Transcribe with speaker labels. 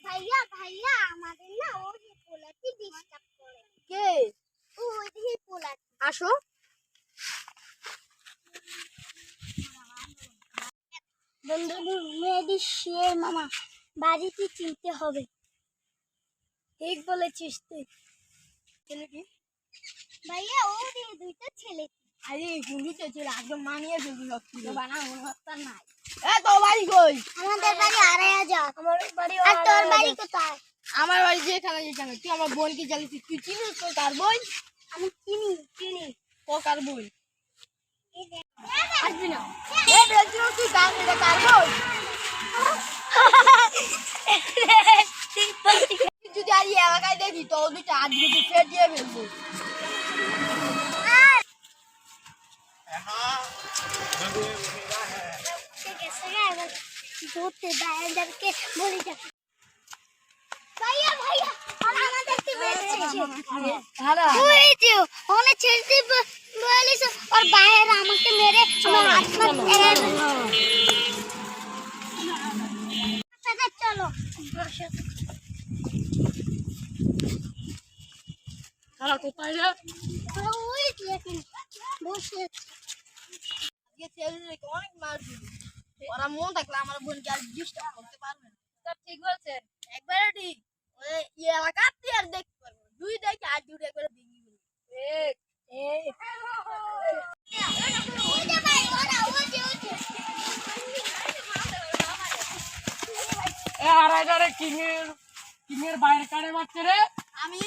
Speaker 1: ভাইয়া ভাইয়া আমাদের না ওই পোলাটি ডিস্টার্ব করে।
Speaker 2: কে?
Speaker 1: ওই পোলাটি।
Speaker 2: আসো।
Speaker 1: বন্ধু মেয়েদের শুয়ে মামা বাড়িতে চিনতে হবে।
Speaker 2: ঠিক বলেছিস তুই। ছেলে কি?
Speaker 1: ভাইয়া ওই দুইটা ছেলে।
Speaker 2: আরে গুলিতে ছিল একদম মানিয়ে ফেলবি সব কিছু। বানা অনুভবটা নাই। তো বাড়ি কই?
Speaker 1: আমাদের বাড়ি আড়াইহাজার।
Speaker 2: আমার বাড়ি
Speaker 1: আর তোর বাড়ি কোথায়?
Speaker 2: আমার বাড়ি যেখানে তুই আমার বোনকে জ্বালিয়েছিস, তুই চিনিস তো কার বোন?
Speaker 1: আমি চিনি
Speaker 2: ও কার বোন? আসবি না তুই কার বোন? যদি আর এই এলাকায় দেখি তো দুটো হাত দুটো ফের দিয়ে ফেলবো।
Speaker 1: ভাইয়াদেরকে বলি যা। ভাইয়া ভাইয়া আমাদেরকে বেঁচেছে। ওই যে ওনে ছেড়ে বলিস আর বাইরে আমাকে মেরে আমার হাত পা চলো
Speaker 2: খারাপ কোথায় রে?
Speaker 1: ওই দেখেন বসে
Speaker 2: অনেক মার দিবি। ওরা মন থাকলে আমার বোনকে আর ডিস্টার্ব করতে পারবে না। ঠিক বলছেন, একবারে ঠিক। ওই এলাকাতে আর দেখতে পারবো দুই দেখে আর দুটো একবারে ভেঙে ফেলবো।
Speaker 3: আড়াইটারে কিংয়ের বাইরে কাড়ে মারছে রে।
Speaker 2: আমি